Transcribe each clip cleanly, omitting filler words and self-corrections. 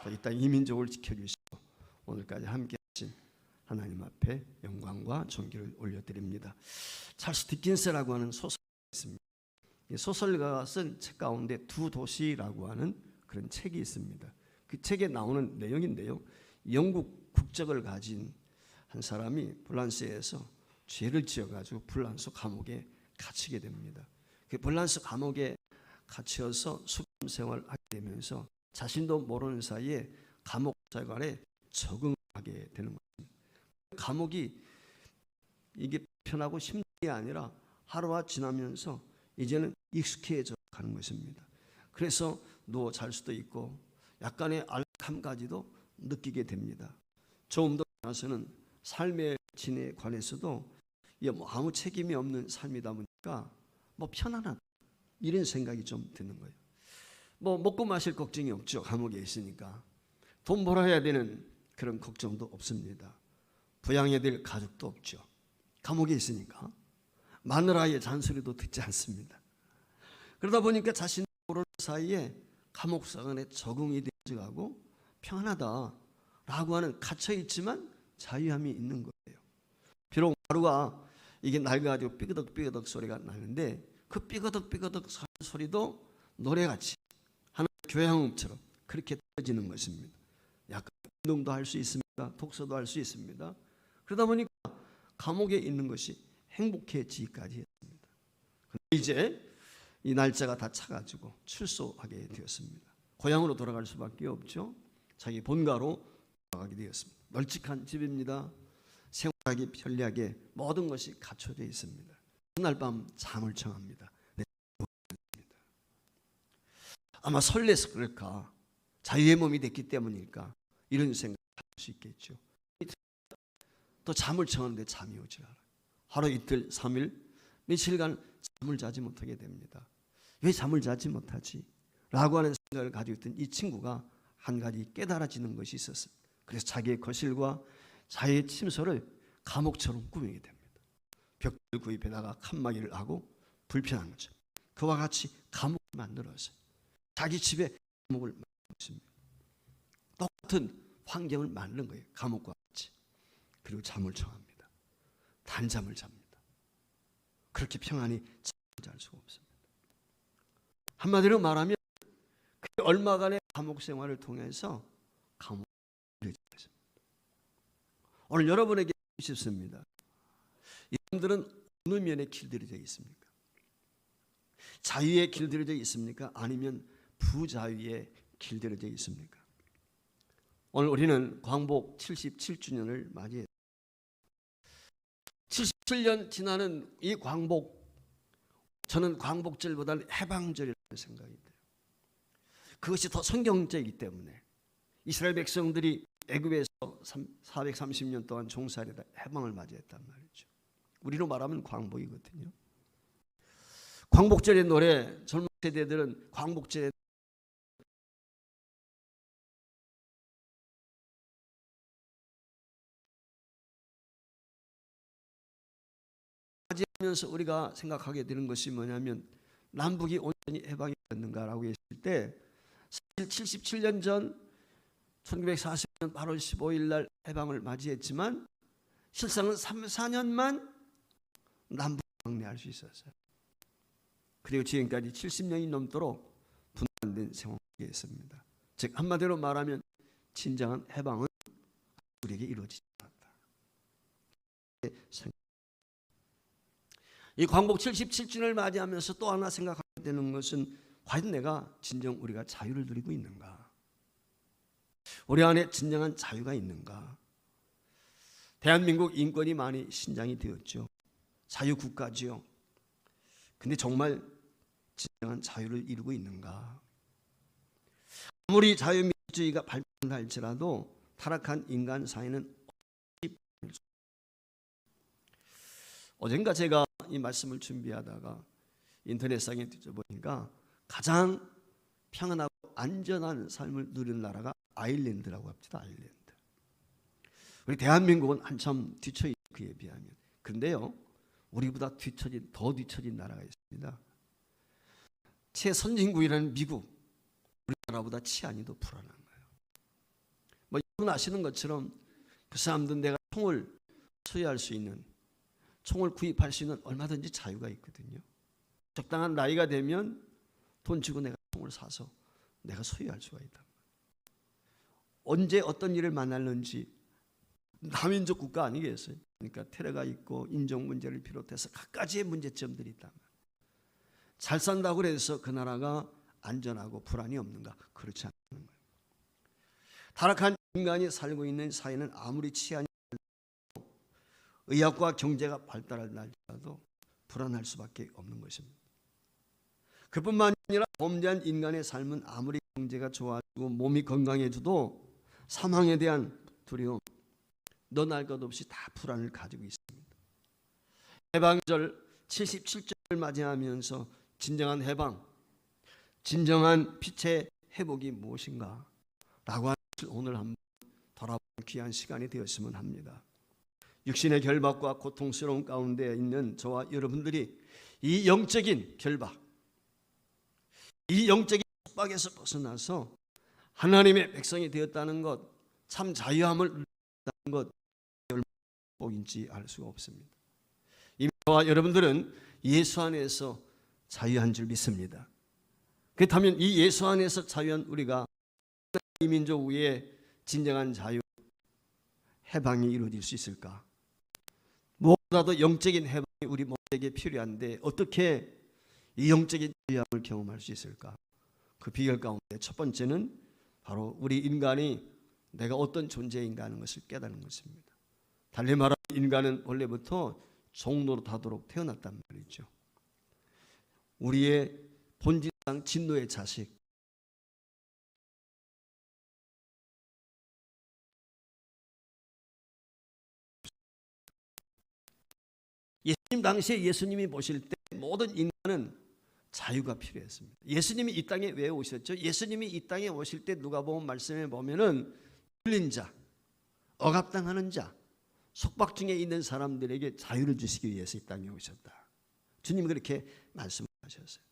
또 이 땅 이민족을 지켜주시고 오늘까지 함께 하신 하나님 앞에 영광과 존귀를 올려드립니다. 찰스 디킨스라고 하는 소설가 있습니다. 이 소설가가 쓴 책 가운데 두 도시라고 하는 그런 책이 있습니다. 그 책에 나오는 내용인데요, 영국 국적을 가진 한 사람이 불란스에서 죄를 지어가지고 불란스 감옥에 갇히게 됩니다. 그 불란스 감옥에 갇혀서 수감 생활을 하게 되면서 자신도 모르는 사이에 감옥 생활에 적응하게 되는 것입니다. 감옥이 이게 편하고 힘든 게 아니라 하루가 지나면서 이제는 익숙해져 가는 것입니다. 그래서 누워 잘 수도 있고 약간의 알감까지도 느끼게 됩니다. 조금 더 나서는 삶의 진에 관해서도 아무 책임이 없는 삶이다 보니까 편안하다 이런 생각이 좀 드는 거예요. 먹고 마실 걱정이 없죠. 감옥에 있으니까. 돈 벌어야 되는 그런 걱정도 없습니다. 부양해야 될 가족도 없죠. 감옥에 있으니까. 마누라의 잔소리도 듣지 않습니다. 그러다 보니까 자신 모르는 사이에 감옥 생활에 적응이 되어가고 평안하다라고 하는 갇혀있지만 자유함이 있는 거예요. 비록 하루가 이게 낡아가지고 삐그덕삐그덕 소리가 나는데 그 삐그덕삐그덕 소리도 노래같이 하나의 교향음처럼 그렇게 들려지는 것입니다. 약간 운동도 할 수 있습니다. 독서도 할 수 있습니다. 그러다 보니까 감옥에 있는 것이 행복해지기까지 했습니다. 그런데 이제 이 날짜가 다 차가지고 출소하게 되었습니다. 고향으로 돌아갈 수밖에 없죠. 자기 본가로 돌아가게 되었습니다. 널찍한 집입니다. 생활하기 편리하게 모든 것이 갖춰져 있습니다. 그날 밤 잠을 청합니다. 아마 설레서 그럴까, 자유의 몸이 됐기 때문일까, 이런 생각을 할 수 있겠죠. 또 잠을 청하는데 잠이 오지 않아요. 하루 이틀 3일 며칠간 잠을 자지 못하게 됩니다. 왜 잠을 자지 못하지? 라고 하는 생각을 가지고 있던 이 친구가 한 가지 깨달아지는 것이 있었어요. 그래서 자기의 거실과 자기의 침소를 감옥처럼 꾸미게 됩니다. 벽돌 구입에다가 칸막이를 하고 불편한 거죠. 그와 같이 감옥을 만들어서 자기 집에 감옥을 만들었습니다. 똑같은 환경을 만든 거예요. 감옥과 같이. 그리고 잠을 청합니다. 단잠을 잡니다. 그렇게 평안히 잠을 잘 수가 없습니다. 한마디로 말하면 그 얼마간의 감옥 생활을 통해서 감옥을 이루어졌습니다. 오늘 여러분에게 싶습니다. 여러분들은 어느 면에 길들여져 있습니까? 자유에 길들여져 있습니까? 아니면 부자유에 길들여져 있습니까? 오늘 우리는 광복 77주년을 맞이했습니다. 77년 지나는 이 광복, 저는 광복절보다는 해방절이라는 생각이 돼요. 그것이 더 성경적이기 때문에 이스라엘 백성들이 애굽에서 430년 동안 종살이다 해방을 맞이했단 말이죠. 우리로 말하면 광복이거든요. 광복절의 노래, 젊은 세대들은 광복절의 맞이하면서 우리가 생각하게 되는 것이 뭐냐면 남북이 온전히 해방이 됐는가라고 했을 때 사실 77년 전 1940년 8월 15일 날 해방을 맞이했지만 실상은 3, 4년만 남북 방내할 수 있었어요. 그리고 지금까지 70년이 넘도록 분단된 생활이 있습니다. 즉 한마디로 말하면 진정한 해방은 우리에게 이루어지지 않았다. 이 광복 77주년을 맞이하면서 또 하나 생각하게 되는 것은 과연 내가 진정 우리가 자유를 누리고 있는가? 우리 안에 진정한 자유가 있는가? 대한민국 인권이 많이 신장이 되었죠. 자유국가지요. 근데 정말 진정한 자유를 이루고 있는가? 아무리 자유민주주의가 발전할지라도 타락한 인간 사회는 어젠가 제가 이 말씀을 준비하다가 인터넷상에 뒤져보니까 가장 평안하고 안전한 삶을 누리는 나라가 아일랜드라고 합니다. 아일랜드. 우리 대한민국은 한참 뒤처 있는 그에 비하면. 그런데요, 우리보다 더 뒤처진 나라가 있습니다. 최선진국이라는 미국, 우리나라보다 치안이 더 불안한 거예요. 뭐 여러분 아시는 것처럼 그 사람들은 내가 총을 소유할 수 있는, 총을 구입할 수 있는 얼마든지 자유가 있거든요. 적당한 나이가 되면 돈 주고 내가 총을 사서 내가 소유할 수가 있다. 언제 어떤 일을 만날는지, 다민족 국가 아니겠어요? 그러니까 테러가 있고 인종 문제를 비롯해서 갖가지의 문제점들이 있다. 잘 산다고 해서 그 나라가 안전하고 불안이 없는가? 그렇지 않는 거예요. 타락한 인간이 살고 있는 사회는 아무리 치안이 의학과 경제가 발달할지라도 불안할 수밖에 없는 것입니다. 그뿐만 아니라 범죄한 인간의 삶은 아무리 경제가 좋아지고 몸이 건강해져도 사망에 대한 두려움, 너날 것 없이 다 불안을 가지고 있습니다. 해방절 77절을 맞이하면서 진정한 해방, 진정한 빛의 회복이 무엇인가? 라고 하는 것을 오늘 한번 돌아보는 귀한 시간이 되었으면 합니다. 육신의 결박과 고통스러운 가운데 있는 저와 여러분들이 이 영적인 결박, 이 영적인 속박에서 벗어나서 하나님의 백성이 되었다는 것, 참 자유함을 누린다는 것, 얼마나 복인지 알 수가 없습니다. 이미 저와 여러분들은 예수 안에서 자유한 줄 믿습니다. 그렇다면 이 예수 안에서 자유한 우리가 이 민족 위에 진정한 자유, 해방이 이루어질 수 있을까? 무엇보다도 영적인 해방이 우리 모두에게 필요한데 어떻게 이 영적인 자유함을 경험할 수 있을까? 그 비결 가운데 첫 번째는 바로 우리 인간이 내가 어떤 존재인가 하는 것을 깨닫는 것입니다. 달리 말하면 인간은 원래부터 종노릇하도록 태어났단 말이죠. 우리의 본질상 진노의 자식, 예수님 당시에 예수님이 보실 때 모든 인간은 자유가 필요했습니다. 예수님이 이 땅에 왜 오셨죠? 예수님이 이 땅에 오실 때 누가복음 말씀에 보면은 눌린 자, 억압당하는 자, 속박 중에 있는 사람들에게 자유를 주시기 위해서 이 땅에 오셨다. 주님이 그렇게 말씀하셨어요.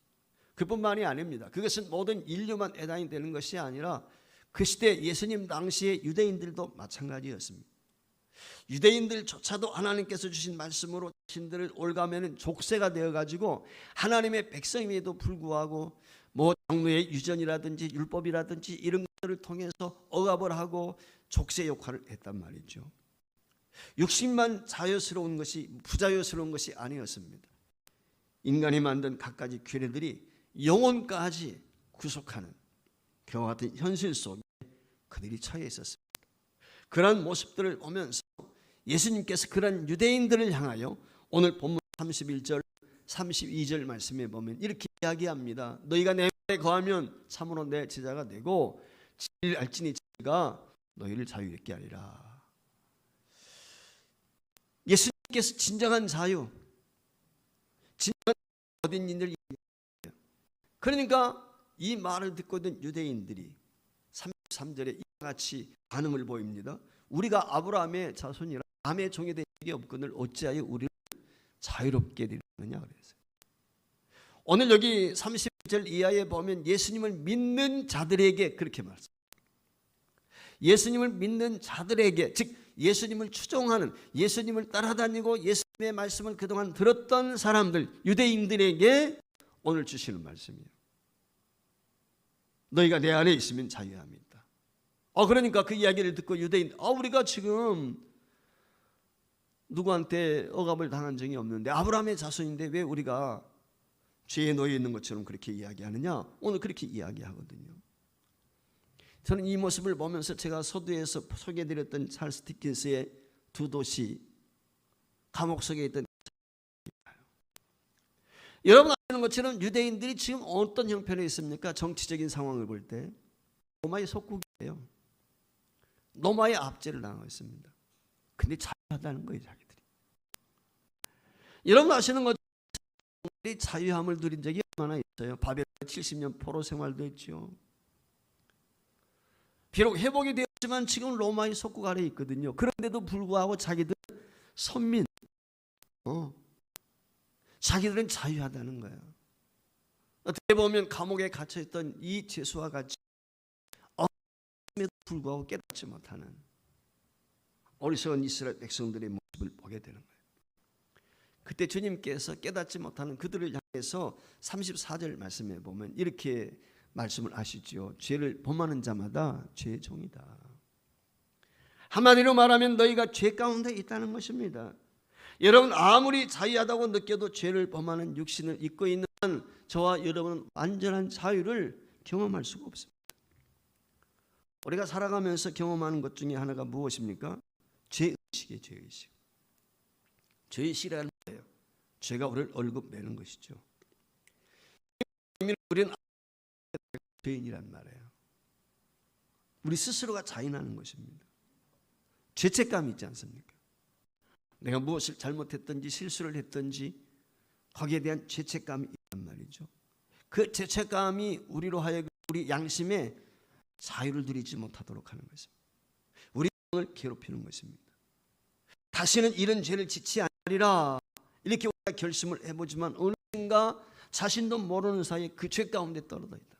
그뿐만이 아닙니다. 그것은 모든 인류만 해당이 되는 것이 아니라 그 시대 예수님 당시의 유대인들도 마찬가지였습니다. 유대인들조차도 하나님께서 주신 말씀으로 자신들을 올가매는 족쇄가 되어가지고 하나님의 백성임에도 불구하고 뭐 장로의 유전이라든지 율법이라든지 이런 것들을 통해서 억압을 하고 족쇄 역할을 했단 말이죠. 육신만 자유스러운 것이 부자유스러운 것이 아니었습니다. 인간이 만든 갖가지 규례들이 영혼까지 구속하는 그와 같은 현실 속에 그들이 처해 있었습니다. 그러한 모습들을 보면서 예수님께서 그런 유대인들을 향하여 오늘 본문 31절 32절 말씀에 보면 이렇게 이야기합니다. 너희가 내 말에 거하면 참으로 내 제자가 되고 진리를 알지니 진리가 너희를 자유롭게 하리라. 예수님께서 진정한 자유, 진정한 어디 있는지를 얘기합니다. 그러니까 이 말을 듣고 있는 유대인들이 33절에 이와 같이 반응을 보입니다. 우리가 아브라함의 자손이라 남의 종이 된 적이 없거늘 어찌하여 우리를 자유롭게 되느냐 그랬어요. 오늘 여기 30절 이하에 보면 예수님을 믿는 자들에게 그렇게 말씀합니다. 예수님을 믿는 자들에게, 즉 예수님을 추종하는, 예수님을 따라다니고 예수님의 말씀을 그동안 들었던 사람들, 유대인들에게 오늘 주시는 말씀이에요. 너희가 내 안에 있으면 자유함이 있다. 그러니까 그 이야기를 듣고 유대인, 우리가 지금 누구한테 억압을 당한 적이 없는데 아브라함의 자손인데 왜 우리가 죄에 놓여 있는 것처럼 그렇게 이야기하느냐? 오늘 그렇게 이야기하거든요. 저는 이 모습을 보면서 제가 서두에서 소개해드렸던 찰스 디킨스의 두 도시, 감옥 속에 있던 여러분 아시는 것처럼 유대인들이 지금 어떤 형편에 있습니까? 정치적인 상황을 볼 때 로마의 속국이에요. 로마의 압제를 당하고 있습니다. 근데 자유하다는 거예요, 자기들이. 여러분 아시는 것처럼 자유함을 누린 적이 얼마나 있어요? 바벨론 70년 포로 생활도 했죠. 비록 회복이 되었지만 지금 로마의 속국 아래에 있거든요. 그런데도 불구하고 자기들 선민, 자기들은 자유하다는 거예요. 어떻게 보면 감옥에 갇혀있던 이 죄수와 같이 있음에도 불구하고 깨닫지 못하는 어리석은 이스라엘 백성들의 모습을 보게 되는 거예요. 그때 주님께서 깨닫지 못하는 그들을 향해서 34절 말씀에 보면 이렇게 말씀을 하시죠. 죄를 범하는 자마다 죄의 종이다. 한마디로 말하면 너희가 죄 가운데 있다는 것입니다. 여러분 아무리 자유하다고 느껴도 죄를 범하는 육신을 입고 있는 저와 여러분은 완전한 자유를 경험할 수가 없습니다. 우리가 살아가면서 경험하는 것 중에 하나가 무엇입니까? 죄의식이에요. 죄의식. 죄의식이라는 거예요. 죄가 우리를 얼굴매는 것이죠. 우리는 죄인이란 말이에요. 우리 스스로가 자인하는 것입니다. 죄책감이 있지 않습니까? 내가 무엇을 잘못했든지 실수를 했든지 거기에 대한 죄책감이 있단 말이죠. 그 죄책감이 우리로 하여금 우리 양심에 자유를 누리지 못하도록 하는 것입니다. 우리 영을 괴롭히는 것입니다. 다시는 이런 죄를 짓지 않으리라 이렇게 우리가 결심을 해보지만 어느샌가 자신도 모르는 사이에 그 죄 가운데 떨어져 있다.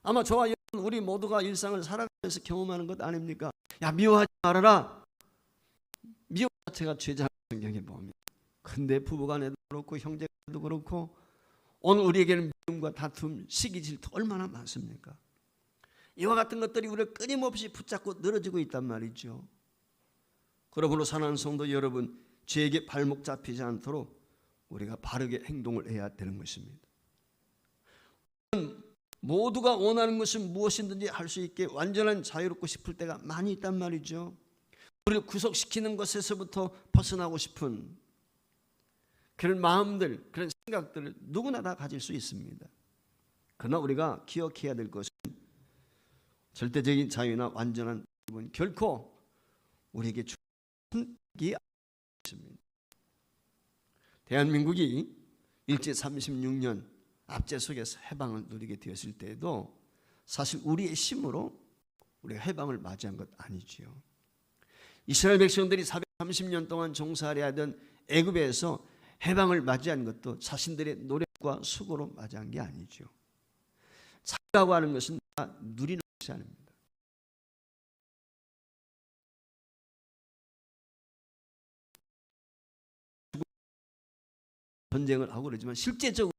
아마 저와 여러분 우리 모두가 일상을 살아가면서 경험하는 것 아닙니까? 야 미워하지 말아라. 미워 자체가 죄잖아요. 성경에 보면. 근데 부부간에도 그렇고 형제간에도 그렇고 오늘 우리에게는 미움과 다툼, 시기, 질투 얼마나 많습니까? 이와 같은 것들이 우리를 끊임없이 붙잡고 늘어지고 있단 말이죠. 그러므로 사랑하는 성도 여러분, 죄에게 발목 잡히지 않도록 우리가 바르게 행동을 해야 되는 것입니다. 모두가 원하는 것은 무엇이든지 할 수 있게 완전한 자유롭고 싶을 때가 많이 있단 말이죠. 우리를 구속시키는 것에서부터 벗어나고 싶은 그런 마음들, 그런 생각들을 누구나 다 가질 수 있습니다. 그러나 우리가 기억해야 될 것은 절대적인 자유나 완전한 자유는 결코 우리에게 주는 게 아닙니다. 대한민국이 일제 36년 압제속에서 해방을 누리게 되었을 때에도 사실 우리의 힘으로 우리가 해방을 맞이한 것 아니지요. 이스라엘 백성들이 430년 동안 종살이 하던 애굽에서 해방을 맞이한 것도 자신들의 노력과 수고로 맞이한 게 아니죠. 자유라고 하는 것은 다 누리는 것이 아닙니다. 전쟁을 하고 그러지만 실제적으로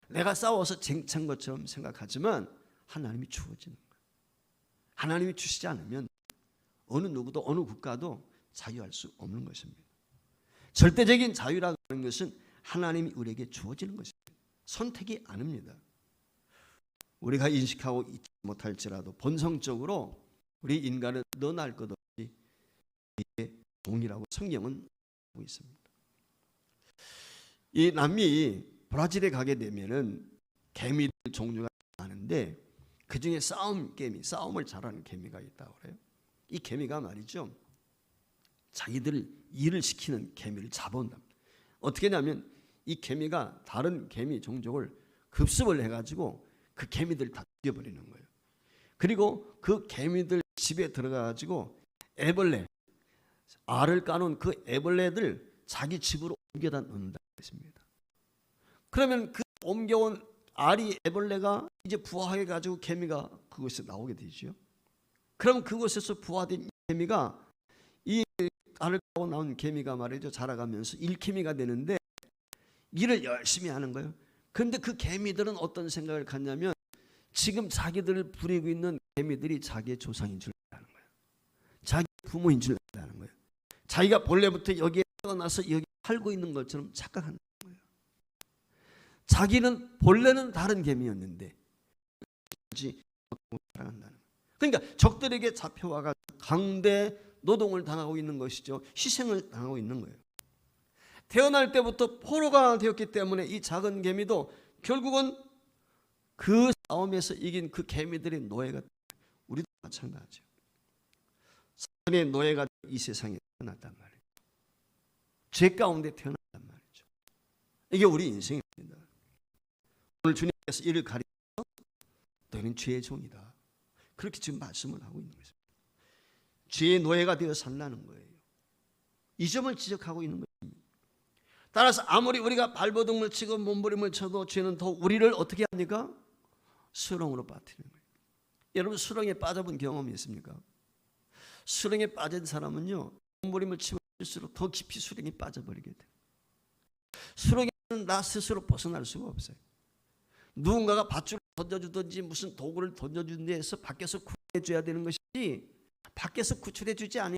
내가 싸워서 쟁취한 것처럼 생각하지만 하나님이 주어지는 거예요. 하나님이 주시지 않으면 어느 누구도 어느 국가도 자유할 수 없는 것입니다. 절대적인 자유라고 하는 것은 하나님이 우리에게 주어지는 것입니다. 선택이 아닙니다. 우리가 인식하고 있지 못할지라도 본성적으로 우리 인간은 너나 할 것 없이 동이라고 성경은 하고 있습니다. 이 남미 브라질에 가게 되면은 개미들 종류가 많은데 그 중에 싸움을 잘하는 개미가 있다고 그래요. 이 개미가 말이죠. 자기들 일을 시키는 개미를 잡아온다. 어떻게 하냐면 이 개미가 다른 개미 종족을 급습을 해가지고 그 개미들 다 죽여버리는 거예요. 그리고 그 개미들 집에 들어가가지고 애벌레, 알을 까놓은 그 애벌레들 자기 집으로 옮겨다 놓는다 했습니다. 그러면 그 옮겨온 알이 애벌레가 이제 부화해가지고 개미가 그곳에 나오게 되죠. 그럼 그곳에서 부화된 개미가 이 알을 까고 나온 개미가 말이죠. 자라가면서 일개미가 되는데 일을 열심히 하는 거예요. 그런데 그 개미들은 어떤 생각을 갖냐면 지금 자기들을 부리고 있는 개미들이 자기의 조상인 줄 아는 거예요. 자기 부모인 줄 아는 거예요. 자기가 본래부터 여기에 태어나서 여기 살고 있는 것처럼 착각하는 거예요. 자기는 본래는 다른 개미였는데 그러니까 적들에게 잡혀와가 강대 노동을 당하고 있는 것이죠. 희생을 당하고 있는 거예요. 태어날 때부터 포로가 되었기 때문에 이 작은 개미도 결국은 그 싸움에서 이긴 그 개미들의 노예가 우리도 마찬가지죠. 사탄의 노예가 이 세상에 태어났단 말이에요. 죄 가운데 태어났단 말이죠. 이게 우리 인생입니다. 오늘 주님께서 이를 가리켜 너희는 죄의 종이다. 그렇게 지금 말씀을 하고 있는 것입니다. 죄의 노예가 되어 살라는 거예요. 이 점을 지적하고 있는 것입니다. 따라서 아무리 우리가 발버둥을 치고 몸부림을 쳐도 죄는 더 우리를 어떻게 합니까? 수렁으로 빠뜨리는 거예요. 여러분 수렁에 빠져본 경험이 있습니까? 수렁에 빠진 사람은요, 몸부림을 치면 칠수록 더 깊이 수렁에 빠져버리게 돼요. 수렁에는 나 스스로 벗어날 수가 없어요. 누군가가 밧줄을 던져주든지 무슨 도구를 던져주는 데에서 밖에서 구해줘야 되는 것이지, 밖에서 구출해주지 않으면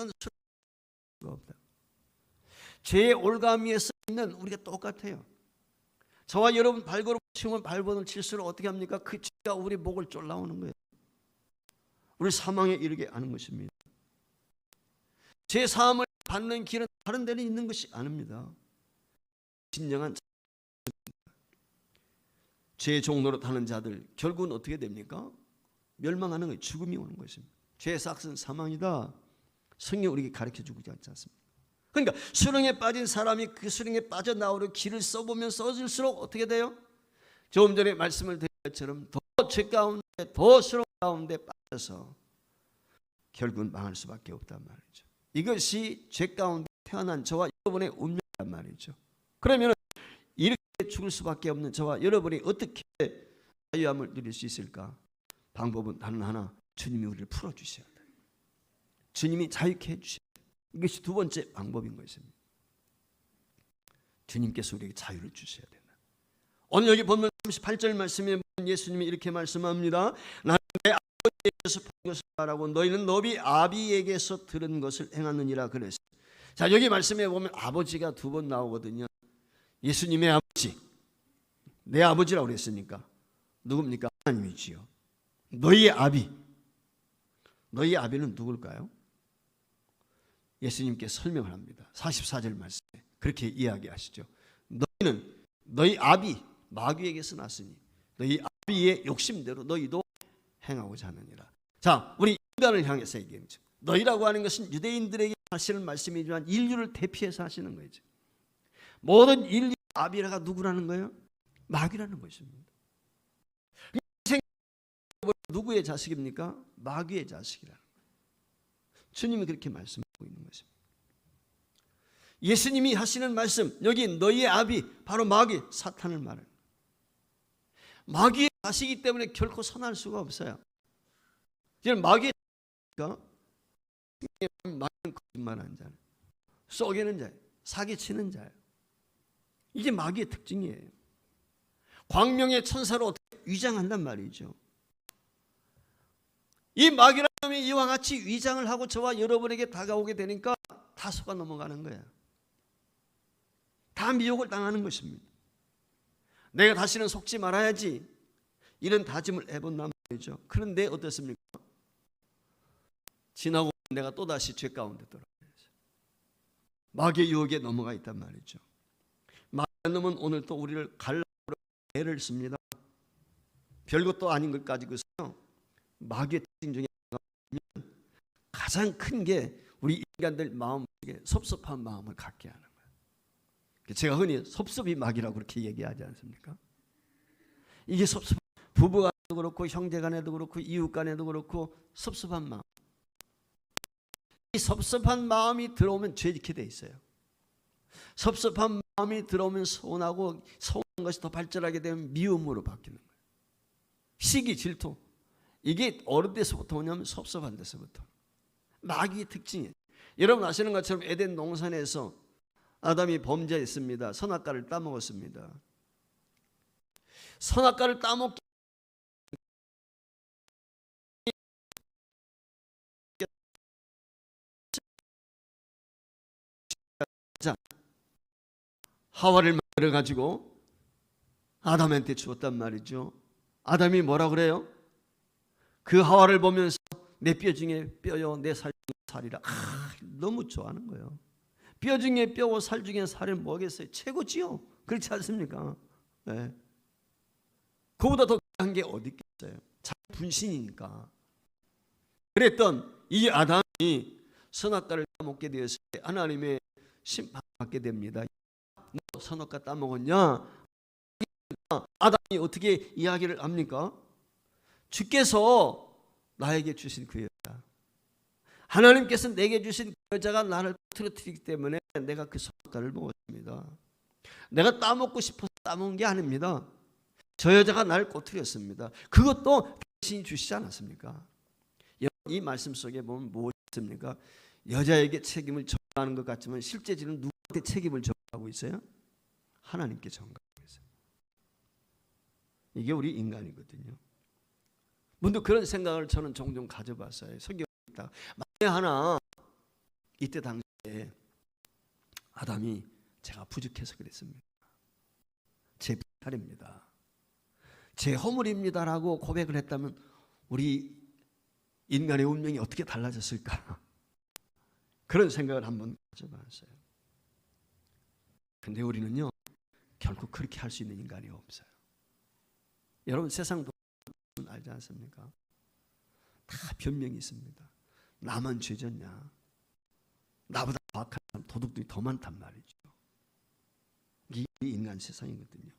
수가 없다. 죄의 올가미에 서 있는 우리가 똑같아요. 저와 여러분 발걸음 치면 발버둥 칠수록 어떻게 합니까? 그 죄가 우리 목을 쫄라오는 거예요. 우리 사망에 이르게 하는 것입니다. 죄 사함을 받는 길은 다른 데는 있는 것이 아닙니다. 진정한 죄의 종로로 타는 자들 결국은 어떻게 됩니까? 멸망하는 거예요. 죽음이 오는 것입니다. 죄의 삭은 사망이다. 성경이 우리에게 가르쳐주고 있지 않습니까? 그러니까 수렁에 빠진 사람이 그 수렁에 빠져나오려 길을 써보면 써질수록 어떻게 돼요? 조금 전에 말씀을 드린 것처럼 더 죄 가운데, 더 수렁 가운데 빠져서 결국은 망할 수밖에 없단 말이죠. 이것이 죄 가운데 태어난 저와 여러분의 운명이란 말이죠. 그러면 이렇게 죽을 수밖에 없는 저와 여러분이 어떻게 자유함을 누릴 수 있을까? 방법은 단 하나, 주님이 우리를 풀어주셔야 돼요. 주님이 자유케 해주셔야 돼요. 이것이 두 번째 방법인 것입니다. 주님께서 우리에게 자유를 주셔야 된다. 오늘 여기 보면 38절 말씀에 예수님이 이렇게 말씀합니다. 나는 내 아버지에게서 본 것을 말하고 너희는 너희 아비에게서 들은 것을 행하느니라 그랬어요. 자, 여기 말씀에 보면 아버지가 두 번 나오거든요. 예수님의 아버지, 내 아버지라고 그랬으니까 누굽니까? 하나님이지요. 너희의 아비, 너희의 아비는 누굴까요? 예수님께서 설명을 합니다. 44절 말씀에 그렇게 이야기하시죠. 너희는 너희 아비 마귀에게서 났으니 너희 아비의 욕심대로 너희도 행하고자 하느니라. 자, 우리 인간을 향해서 얘기하죠. 너희라고 하는 것은 유대인들에게 하시는 말씀이지만 인류를 대피해서 하시는 거죠. 모든 인류 아비라가 누구라는 거예요? 마귀라는 것입니다. 누구의 자식입니까? 마귀의 자식이라는 거예요. 주님이 그렇게 말씀하고 있는 것입니다. 예수님이 하시는 말씀, 여기 너희의 아비, 바로 마귀, 사탄을 말해요. 마귀의 자식이기 때문에 결코 선할 수가 없어요. 지금 마귀의 마귀는 거짓말하는 자예요. 쏘개는 자예요. 사기치는 자예요. 이게 마귀의 특징이에요. 광명의 천사로 어떻게 위장한단 말이죠. 이 마귀라는 놈이 이와 같이 위장을 하고 저와 여러분에게 다가오게 되니까 다 속아 넘어가는 거예요. 다 미혹을 당하는 것입니다. 내가 다시는 속지 말아야지 이런 다짐을 해본단 말이죠. 그런데 어떻습니까? 지나고 내가 또다시 죄 가운데 들어가야죠. 마귀의 유혹에 넘어가 있단 말이죠. 마귀의 놈은 오늘 또 우리를 갈라고 애를 씁니다. 별것도 아닌 것 가지고서 마귀의 특징 중에 가장 큰 게 우리 인간들 마음속에 섭섭한 마음을 갖게 하는 거예요. 제가 흔히 섭섭이 마귀라고 그렇게 얘기하지 않습니까? 이게 섭섭, 부부간에도 그렇고 형제간에도 그렇고 이웃간에도 그렇고 섭섭한 마음. 이 섭섭한 마음이 들어오면 죄 짓게 돼 있어요. 섭섭한 마음이 들어오면 서운하고 서운한 것이 더 발전하게 되면 미움으로 바뀌는 거예요. 시기, 질투. 이게 어느 데서부터 오냐면 섭섭한 데서부터. 마귀의 특징이에요. 여러분 아시는 것처럼 에덴 동산에서 아담이 범죄했습니다. 선악과를 따먹었습니다. 선악과를 따먹기 하와를 만들어 가지고 아담한테 주었단 말이죠. 아담이 뭐라 그래요? 그 하와를 보면서 내 뼈 중에 뼈요 내 살 중에 살이라. 너무 좋아하는 거예요. 뼈 중에 뼈고 살 중에 살이 뭐겠어요? 최고지요. 그렇지 않습니까? 네. 그보다 더 귀한 게 어디 있겠어요? 자기 분신이니까. 그랬던 이 아담이 선악과를 따먹게 되었을 때 하나님의 심판받게 됩니다. 너 선악과 따먹었냐? 아담이 어떻게 이야기를 합니까? 주께서 나에게 주신 그 여자, 하나님께서 내게 주신 그 여자가 나를 터뜨리기 때문에 내가 그 선악과를 먹었습니다. 내가 따먹고 싶어서 따먹은 게 아닙니다. 저 여자가 나를 꼬투렸습니다. 그것도 당신이 주시지 않았습니까? 이 말씀 속에 보면 무엇이 있습니까? 여자에게 책임을 전가하는 것 같지만 실제지는 누구한테 책임을 전가하고 있어요? 하나님께 전가하고 있어요. 이게 우리 인간이거든요. 문득 그런 생각을 저는 종종 가져봤어요. 설교했다가 만에 하나 이때 당시에 아담이 제가 부족해서 그랬습니다. 제 불찰입니다. 제 허물입니다라고 고백을 했다면 우리 인간의 운명이 어떻게 달라졌을까? 그런 생각을 한번 가져봤어요. 근데 우리는요, 결국 그렇게 할 수 있는 인간이 없어요. 여러분 세상 돈 알지 않습니까? 다 변명이 있습니다. 나만 죄졌냐? 나보다 악한 사람, 도둑들이 더 많단 말이죠. 이게 인간 세상이거든요.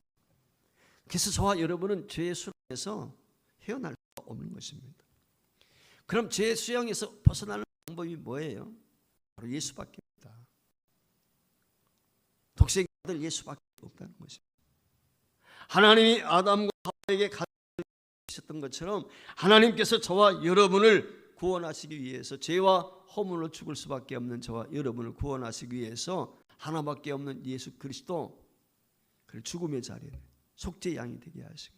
그래서 저와 여러분은 죄의 수렁에서 헤어날 수 없는 것입니다. 그럼 죄의 수렁에서 벗어나는 방법이 뭐예요? 바로 예수밖에 없다. 독생의 아들 예수밖에 없다는 것입니다. 하나님이 아담과 하와에게 가르치셨던 것처럼 하나님께서 저와 여러분을 구원하시기 위해서 죄와 허물로 죽을 수밖에 없는 저와 여러분을 구원하시기 위해서 하나밖에 없는 예수 그리스도 그 죽음의 자리에 속죄 양이 되게 하시고,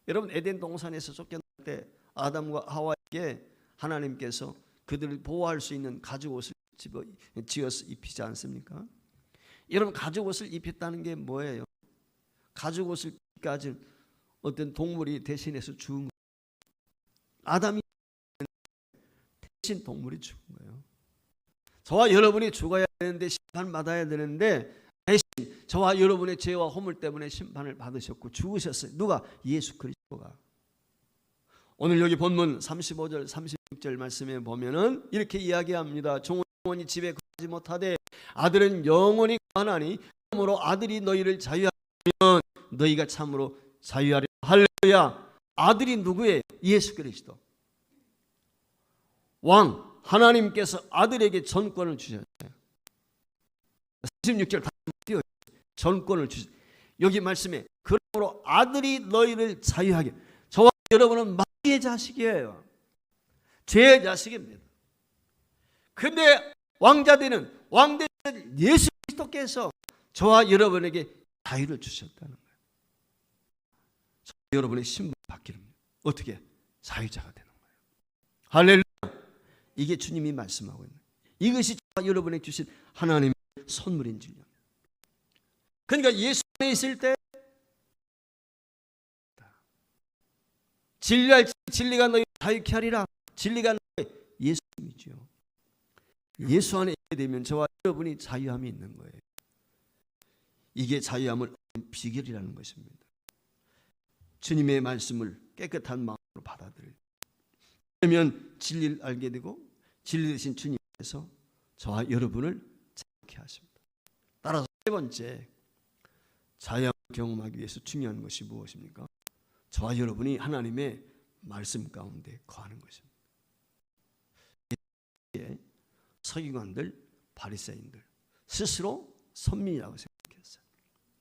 여러분 에덴 동산에서 쫓겨날 때 아담과 하와에게 하나님께서 그들을 보호할 수 있는 가죽 옷을 지어서 입히지 않습니까? 여러분 가죽 옷을 입혔다는 게 뭐예요? 가죽 옷을 가진 어떤 동물이 대신해서 죽은 거예요. 아담이 대신 동물이 죽은 거예요. 저와 여러분이 죽어야 되는데 심판받아야 되는데 대신 저와 여러분의 죄와 허물 때문에 심판을 받으셨고 죽으셨어요. 누가? 예수 그리스도가. 오늘 여기 본문 35절 36절 말씀에 보면은 이렇게 이야기합니다. 종은 영원히 집에 거하지 못하되 아들은 영원히 거하나니 그러므로 아들이 너희를 자유하면 너희가 참으로 자유하리라. 할렐루야. 아들이 누구예요? 예수 그리스도. 왕 하나님께서 아들에게 전권을 주셨어요. 36절 다시 띄워. 전권을 주셨어요. 여기 말씀에 그러므로 아들이 너희를 자유하게. 저와 여러분은 마귀의 자식이에요. 죄의 자식입니다. 근데 왕자되는 왕대 예수 그리스도께서 저와 여러분에게 자유를 주셨다는 거예요. 여러분의 신분 바뀌는 거예요. 어떻게? 자유자가 되는 거예요. 할렐루야. 이게 주님이 말씀하고 있는 거예요. 이것이 저와 여러분에게 주신 하나님의 선물인 줄요. 그러니까 예수 안에 있을 때 진리할 진리가 너희 자유케 하리라. 진리가 너희 예수님이죠. 예수 안에 있게 되면 저와 여러분이 자유함이 있는 거예요. 이게 자유함을 얻는 비결이라는 것입니다. 주님의 말씀을 깨끗한 마음으로 받아들여요. 그러면 진리를 알게 되고 진리 되신 주님께서 저와 여러분을 자유케 하십니다. 따라서 세 번째, 자유함을 경험하기 위해서 중요한 것이 무엇입니까? 저와 여러분이 하나님의 말씀 가운데 거하는 것입니다. 서기관들, 바리새인들 스스로 선민이라고 생각했어요.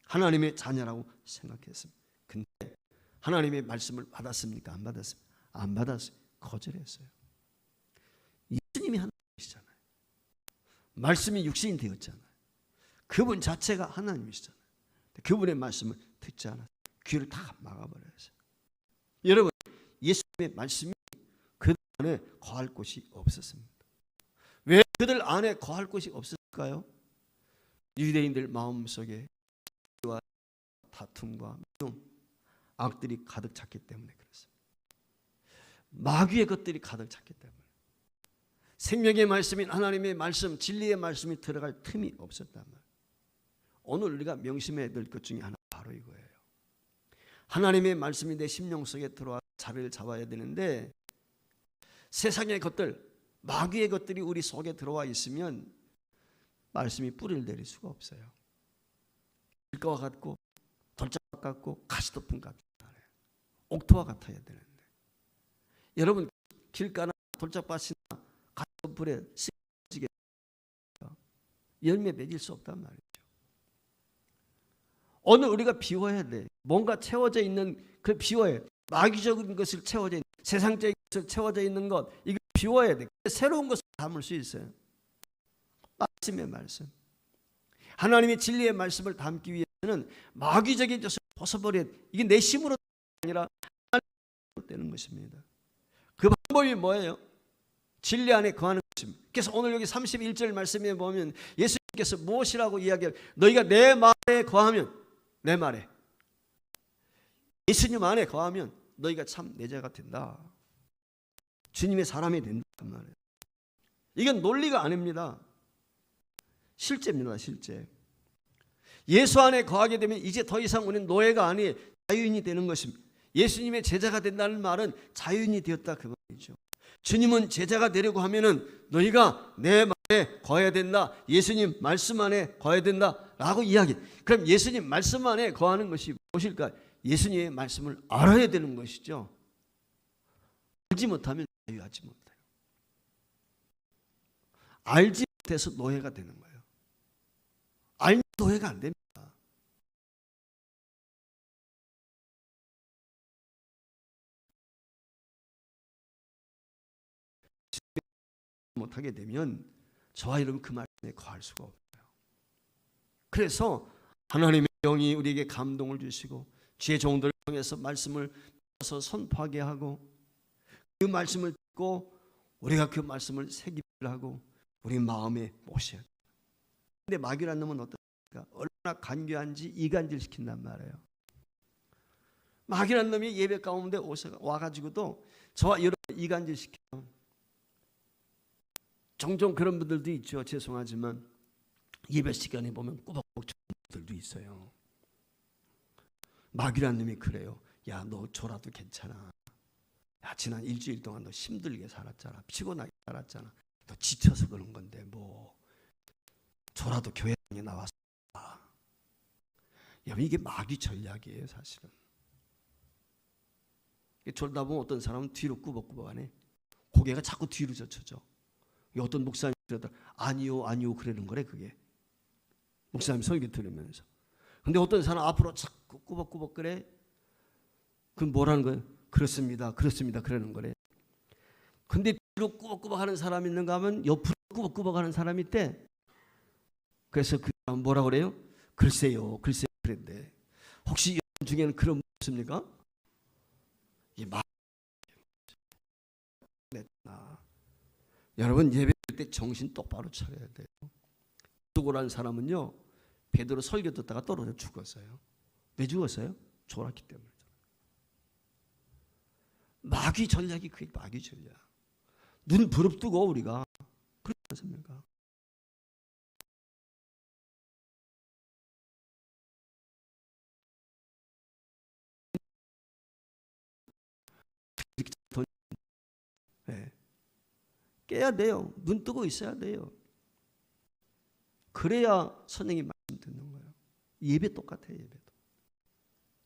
하나님의 자녀라고 생각했습니다. 근데 하나님의 말씀을 받았습니까? 안 받았습니까? 안 받았어요. 거절했어요. 예수님이 하나님이시잖아요. 말씀이 육신이 되었잖아요. 그분 자체가 하나님이시잖아요. 그분의 말씀을 듣지 않았어요. 귀를 다 막아버렸어요. 여러분, 예수님의 말씀이 그들 안에 거할 곳이 없었습니다. 왜 그들 안에 거할 곳이 없었을까요? 유대인들 마음속에 다툼과 미움, 악들이 가득 찼기 때문에 그렇습니다. 마귀의 것들이 가득 찼기 때문에, 생명의 말씀인 하나님의 말씀, 진리의 말씀이 들어갈 틈이 없었단 말이에요. 오늘 우리가 명심해야 될 것 중에 하나 바로 이거예요. 하나님의 말씀이 내 심령 속에 들어와 자리를 잡아야 되는데 세상의 것들, 마귀의 것들이 우리 속에 들어와 있으면 말씀이 뿌리를 내릴 수가 없어요. 길가와 같고 돌짝밭 같고 가시덮은 같은 옥토와 같아야 되는데, 여러분 길가나 돌짝밭이나 가시덮을에 쓰게 열매 맺을 수 없단 말이죠. 오늘 우리가 비워야 돼. 뭔가 채워져 있는 그 비워야 돼. 마귀적인 것을 채워져 있는, 세상적인 것을 채워져 있는 것, 이거 비워야 돼. 새로운 것을 담을 수 있어요. 말씀의 말씀. 하나님의 진리의 말씀을 담기 위해서는 마귀적인 것을 벗어버려야 돼. 이게 내 힘으로 아니라 하나님으로 되는 것입니다. 그 방법이 뭐예요? 진리 안에 거하는 것입니다. 그래서 오늘 여기 31절 말씀에 보면 예수님께서 무엇이라고 이야기해요? 너희가 내 말에 거하면, 내 말에, 예수님 안에 거하면 너희가 참 내 자가 된다. 주님의 사람이 된단 말이에요. 이건 논리가 아닙니다. 실제입니다. 실제. 예수 안에 거하게 되면 이제 더 이상 우리는 노예가 아니 자유인이 되는 것입니다. 예수님의 제자가 된다는 말은 자유인이 되었다 그 말이죠. 주님은 제자가 되려고 하면은 너희가 내 말에 거해야 된다. 예수님 말씀 안에 거해야 된다라고 이야기. 그럼 예수님 말씀 안에 거하는 것이 무엇일까? 예수님의 말씀을 알아야 되는 것이죠. 알지 못하면 자유하지 못해요. 알지 못해서 노예가 되는 거예요. 알면 노예가 안 됩니다. 못하게 되면 저와 여러분 그 말씀에 거할 수가 없어요. 그래서 하나님의 영이 우리에게 감동을 주시고 주의 종들을 통해서 말씀을 선포하게 하고 그 말씀을 듣고 우리가 그 말씀을 새기하고 우리 마음에 모셔야 돼요. 근데 마귀라는 놈은 어떻습니까? 얼마나 간교한지 이간질 시킨단 말이에요. 마귀라는 놈이 예배 가운데 와가지고도 저와 여러분 이간질 시켜요. 종종 그런 분들도 있죠. 죄송하지만 예배 시간에 보면 꾸벅꾸벅 쳐는 분들도 있어요. 마귀라는 놈이 그래요. 야, 너 졸아도 괜찮아. 야, 지난 일주일 동안 너 힘들게 살았잖아. 피곤하게 살았잖아. 너 지쳐서 그런 건데 뭐 졸아도 교회에 나왔어. 여러분 이게 마귀 전략이에요. 사실은. 졸다 보면 어떤 사람은 뒤로 꾸벅꾸벅하네. 고개가 자꾸 뒤로 젖혀져. 어떤 목사님이 그러더라. 아니요 아니요 그러는 거래 그게. 목사님 설교 들으면서. 근데 어떤 사람 앞으로 자꾸 꾸벅꾸벅 그래. 그럼 뭐라는 거예요? 그렇습니다 그렇습니다 그러는 거래. 근데 뒤로 꾸벅꾸벅 하는 사람이 있는가 하면 옆으로 꾸벅꾸벅 하는 사람이 있대. 그래서 그 사람 뭐라고 그래요? 글쎄요 그랬는데 혹시 여러분 중에는 그런 분 없습니까? 이 말 여러분 예배할 때 정신 똑바로 차려야 돼요. 베드로라는 사람은요 베드로 설교 듣다가 떨어져 죽었어요. 왜 죽었어요? 졸았기 때문에. 마귀 전략이 그게 마귀 전략. 눈 부릅뜨고 우리가 그렇지 않습니까? 네. 깨야 돼요. 눈 뜨고 있어야 돼요. 그래야 선생님 말씀 듣는 거예요. 예배 똑같아요. 예배도.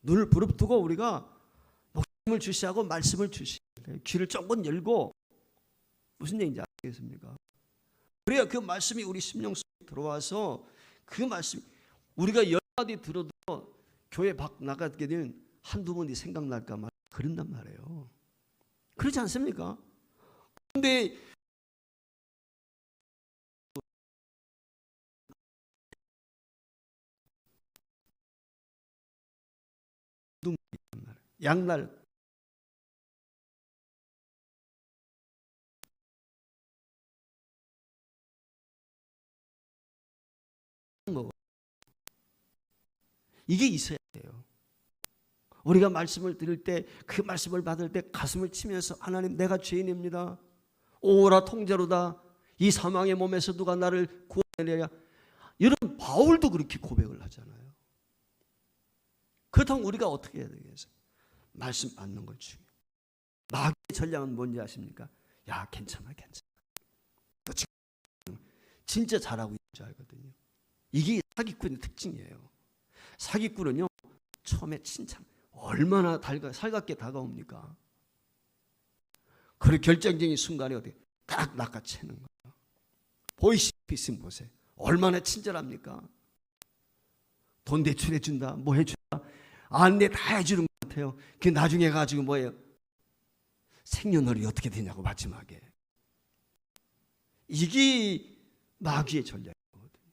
눈을 부릅뜨고 우리가 목숨을 주시하고 말씀을 주시야 돼요. 귀를 조금 열고 무슨 얘기인지 아시겠습니까? 그래야 그 말씀이 우리 심령 속에 들어와서 그 말씀 우리가 열 마디 들어도 교회 밖 나가게 되면 한두 번이 생각날까 말 그런단 말이에요. 그렇지 않습니까? 근데 양날 이게 있어야 돼요. 우리가 말씀을 들을 때 그 말씀을 받을 때 가슴을 치면서 하나님 내가 죄인입니다. 오라 통제로다. 이 사망의 몸에서 누가 나를 구원하느냐. 여러분 바울도 그렇게 고백을 하잖아요. 그렇다면 우리가 어떻게 해야 되겠어요? 말씀 받는 걸 중요해요. 마귀의 전략은 뭔지 아십니까? 야 괜찮아 너 지금 진짜 잘하고 있는 줄 알거든요. 이게 사기꾼의 특징이에요. 사기꾼은요 처음에 칭찬 얼마나 살갑게 다가옵니까? 그리고 결정적인 순간에 어디 딱 낚아채는 거예요. 보이시피싱 보세요. 얼마나 친절합니까? 돈 대출해 준다 뭐 해준다 안내 다 해주는 것 같아요. 못해요. 그 나중에 가지고 뭐예요? 생년월일이 어떻게 되냐고 마지막에. 이게 마귀의 전략이거든요.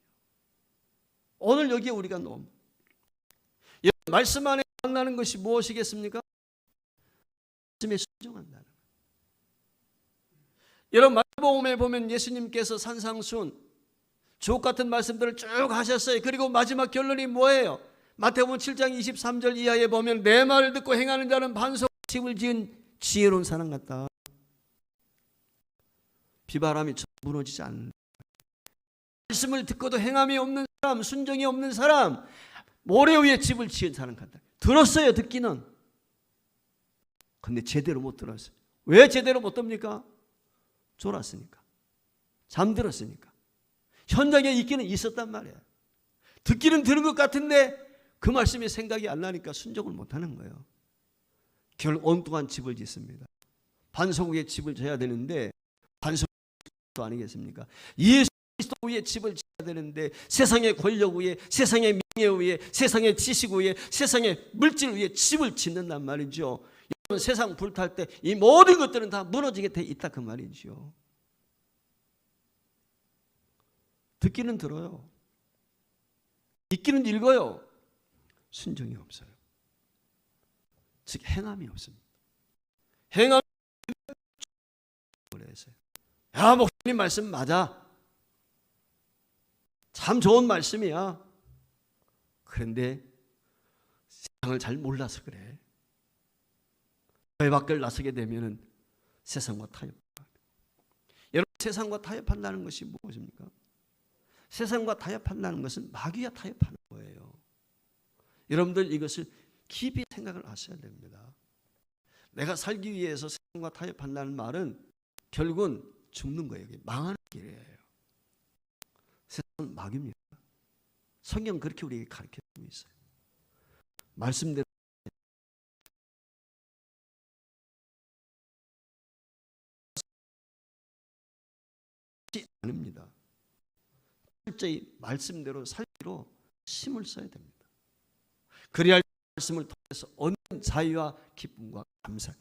오늘 여기에 우리가 너무 말씀 안에 만나는 것이 무엇이겠습니까? 말씀에 순종한다는 거예요. 여러분 마태복음에 보면 예수님께서 산상순 주옥 같은 말씀들을 쭉 하셨어요. 그리고 마지막 결론이 뭐예요? 마태복음 7장 23절 이하에 보면 내 말을 듣고 행하는 자는 반석 집을 지은 지혜로운 사람 같다. 비바람이 무너지지 않는 말씀을 듣고도 행함이 없는 사람, 순종이 없는 사람, 모래 위에 집을 지은 사람 같다. 들었어요, 듣기는. 근데 제대로 못 들었어요. 왜 제대로 못 듭니까? 졸았으니까. 잠들었으니까. 현장에 있기는 있었단 말이에요. 듣기는 들은 것 같은데 그 말씀이 생각이 안 나니까 순종을 못 하는 거예요. 결국 엉뚱한 집을 짓습니다. 반석 위에 집을 져야 되는데 반석 아니겠습니까? 예수 그리스도 위에 집을 지어야 되는데 세상의 권력 위에, 세상의 명예 위에, 세상의 지식 위에, 세상의 물질 위에 집을 짓는단 말이죠. 여러분 세상 불탈 때 이 모든 것들은 다 무너지게 돼 있다 그 말이죠. 듣기는 들어요. 읽기는 읽어요. 순종이 없어요. 즉 행함이 없습니다. 행함이 그래서요. 야 목사님 말씀 맞아. 참 좋은 말씀이야. 그런데 세상을 잘 몰라서 그래. 교회 밖을 나서게 되면은 세상과 타협합니다. 여러분 세상과 타협한다는 것이 무엇입니까? 세상과 타협한다는 것은 마귀와 타협하는 거예요. 여러분들 이것을 깊이 생각을 하셔야 됩니다. 내가 살기 위해서 세상과 타협한다는 말은 결국은 죽는 거예요. 망하는 길이에요. 세상은 마귀입니다. 성경 그렇게 우리에게 가르쳐주고 있어요. 말씀대로 아닙니다. 철저히 말씀대로 살기로 힘을 써야 됩니다. 그래야 말씀을 통해서 얻는 자유와 기쁨과 감사.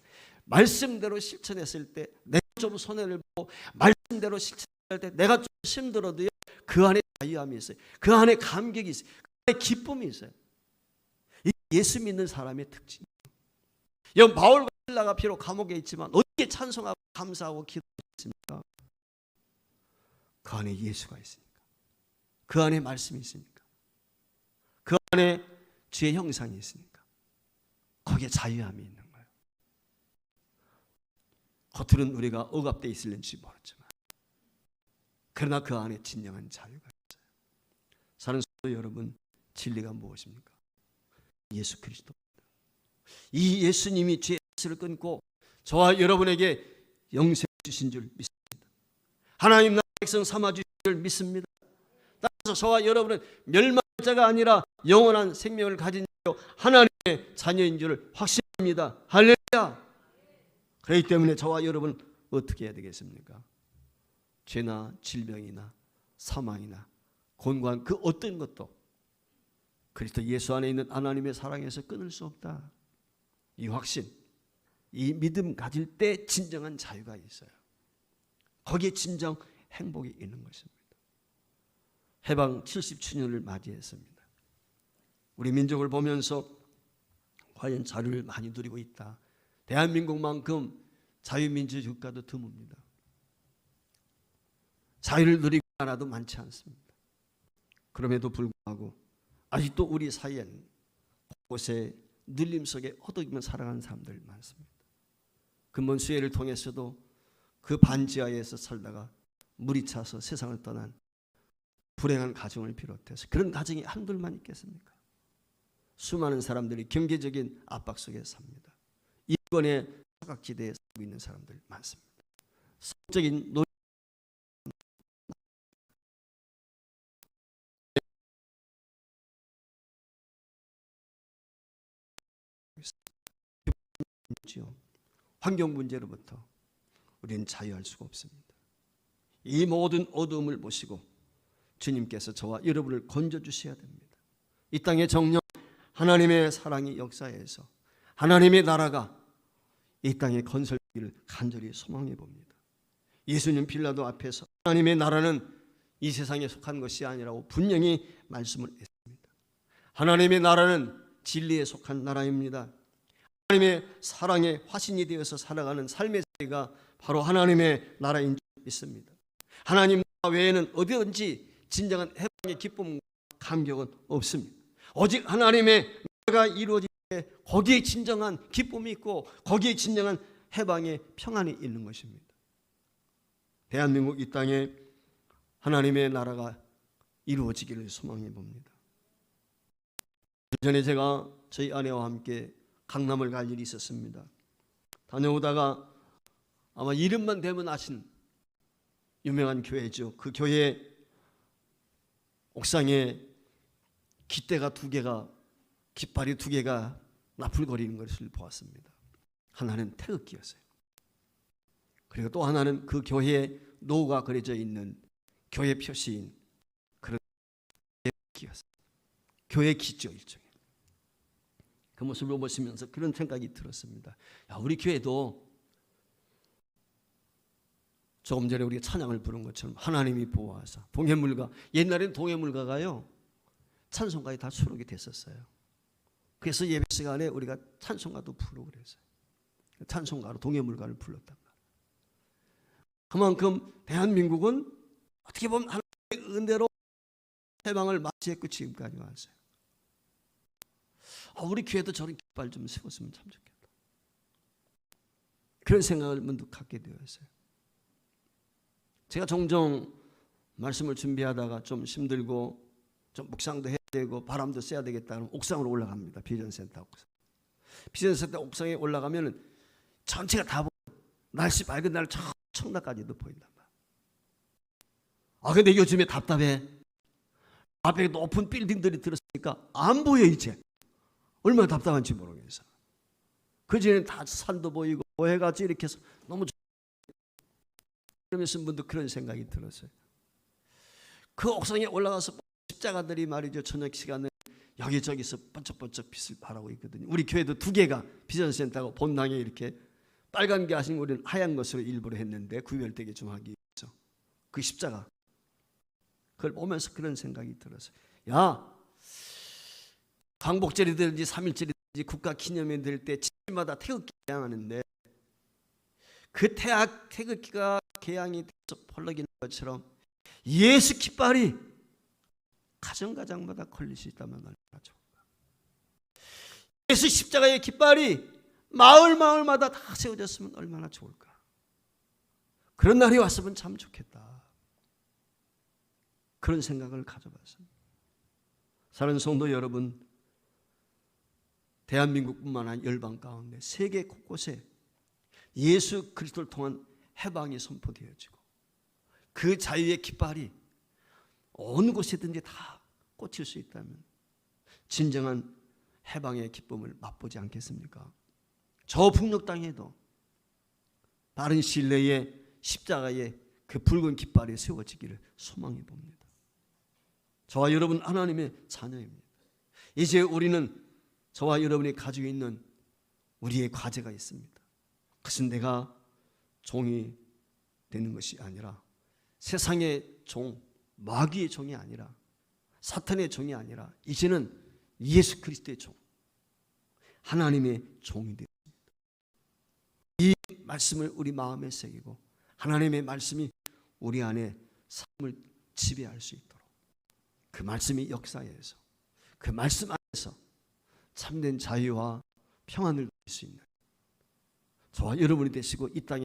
말씀대로 실천했을 때 내가 좀 손해를 보고 말씀대로 실천할 때 내가 좀 힘들어도요 그 안에 자유함이 있어요. 그 안에 감격이 있어요. 그 안에 기쁨이 있어요. 이게 예수 믿는 사람의 특징이에요. 여러분 바울과 실라가 비록 감옥에 있지만 어떻게 찬송하고 감사하고 기도했습니까? 그 안에 예수가 있으니까. 그 안에 말씀이 있으니까. 그 안에 주의 형상이 있으니까. 거기에 자유함이 있는 거예요. 겉으로는 우리가 억압되어 있을는지 모르지만 그러나 그 안에 진정한 자유가 있어요. 사는 성도 여러분, 진리가 무엇입니까? 예수 그리스도입니다. 이 예수님이 죄의 를 끊고 저와 여러분에게 영생 주신 줄 믿습니다. 하나님 나라 백성 삼아 주신 줄 믿습니다. 따라서 저와 여러분은 멸망할 자가 아니라 영원한 생명을 가진 자요 하나님의 자녀인 줄을 확신합니다. 할렐루야. 그렇기 때문에 저와 여러분 어떻게 해야 되겠습니까? 죄나 질병이나 사망이나 곤고한 그 어떤 것도 그리스도 예수 안에 있는 하나님의 사랑에서 끊을 수 없다. 이 확신, 이 믿음 가질 때 진정한 자유가 있어요. 거기에 진정 행복이 있는 것입니다. 해방 70주년을 맞이했습니다. 우리 민족을 보면서 과연 자유를 많이 누리고 있다. 대한민국만큼 자유민주주의 국가도 드뭅니다. 자유를 누리고 하나도 많지 않습니다. 그럼에도 불구하고 아직도 우리 사이에는 곳곳에 눌림 속에 허덕이며 살아가는 사람들 많습니다. 근본 수혜를 통해서도 그 반지하에서 살다가 물이 차서 세상을 떠난 불행한 가정을 비롯해서 그런 가정이 한둘만 있겠습니까? 수많은 사람들이 경제적인 압박 속에 삽니다. 인권의 사각지대에 살고 있는 사람들 많습니다. 성적인 노 환경 문제로부터 우리는 자유할 수가 없습니다. 이 모든 어두움을 보시고 주님께서 저와 여러분을 건져주셔야 됩니다. 이 땅의 정령 하나님의 사랑이 역사해서 하나님의 나라가 이 땅에 건설되기를 간절히 소망해 봅니다. 예수님 빌라도 앞에서 하나님의 나라는 이 세상에 속한 것이 아니라고 분명히 말씀을 했습니다. 하나님의 나라는 진리에 속한 나라입니다. 하나님의 사랑의 화신이 되어서 살아가는 삶의 세계가 바로 하나님의 나라인 줄 믿습니다. 하나님 나라 외에는 어디든지 진정한 해방의 기쁨과 감격은 없습니다. 오직 하나님의 나라가 이루어질 때 거기에 진정한 기쁨이 있고 거기에 진정한 해방의 평안이 있는 것입니다. 대한민국 이 땅에 하나님의 나라가 이루어지기를 소망해 봅니다. 전에 제가 저희 아내와 함께 강남을 갈 일이 있었습니다. 다녀오다가 아마 이름만 대면 아신 유명한 교회죠. 그 교회 옥상에 깃대가 2개가, 깃발이 2개가 나풀거리는 것을 보았습니다. 하나는 태극기였어요. 그리고 또 하나는 그 교회에 노가 그려져 있는 교회 표시인 그런 기였어요. 교회 기죠, 일종의. 그 모습을 보시면서 그런 생각이 들었습니다. 야, 우리 교회도 조금 전에 우리가 찬양을 부른 것처럼 하나님이 보호하사 동해물가, 옛날에는 동해물가가요 찬송가에 다 수록이 됐었어요. 그래서 예배 시간에 우리가 찬송가도 부르고 그랬어요. 찬송가로 동해물가를 불렀단 말이에요. 그만큼 대한민국은 어떻게 보면 하나님의 은혜로 해방을 맞이했고 지금까지 왔어요. 우리 교회도 저런 깃발 좀 세웠으면 참 좋겠다. 그런 생각을 문득 갖게 되었어요. 제가 종종 말씀을 준비하다가 좀 힘들고 좀 묵상도 해야 되고 바람도 쐬야 되겠다 그러면 옥상으로 올라갑니다. 비전센터 옥상. 비전센터 옥상에 올라가면 전체가 다 보여요. 날씨 맑은 날 청라까지도 보인단 말이에요. 근데 요즘에 답답해. 앞에 높은 빌딩들이 들었으니까 안 보여 이제. 얼마나 답답한지 모르겠어. 그전에는 다 산도 보이고 해가지고 이렇게 해서 너무 그러면서 문득 그런 생각이 들었어요. 그 옥상에 올라가서 십자가들이 말이죠. 저녁 시간에 여기저기서 번쩍번쩍 빛을 발하고 있거든요. 우리 교회도 2개가 비전센터가 본당에 이렇게 빨간 게 하신 우리는 하얀 것으로 일부러 했는데 구별되게 좀 하기 위해서 그 십자가 그걸 보면서 그런 생각이 들었어요. 야, 광복절이든지 3.1절이든지 국가기념일 될 때 집마다 태극기 개양하는데 그 태극기가 개양이 돼서 펄럭이는 것처럼 예수 깃발이 가정가정마다 걸릴 수 있다면 얼마나 좋을까. 예수 십자가의 깃발이 마을마다 다 세워졌으면 얼마나 좋을까. 그런 날이 왔으면 참 좋겠다. 그런 생각을 가져봤습니다. 사랑하는 성도 여러분, 대한민국뿐만 아니라 열방 가운데 세계 곳곳에 예수 그리스도를 통한 해방이 선포되어지고 그 자유의 깃발이 어느 곳에든지 다 꽂힐 수 있다면 진정한 해방의 기쁨을 맛보지 않겠습니까? 저 북녘 땅에도 빠른 시일 내에 십자가의 그 붉은 깃발이 세워지기를 소망해 봅니다. 저와 여러분 하나님의 자녀입니다. 이제 우리는 저와 여러분이 가지고 있는 우리의 과제가 있습니다. 그것은 내가 종이 되는 것이 아니라 세상의 종, 마귀의 종이 아니라 사탄의 종이 아니라 이제는 예수 그리스도의 종, 하나님의 종이 되었습니다. 이 말씀을 우리 마음에 새기고 하나님의 말씀이 우리 안에 삶을 지배할 수 있도록 그 말씀이 역사해서 그 말씀 안에서 참된 자유와 평안을 누릴 수 있는 저와 여러분이 되시고 이 땅에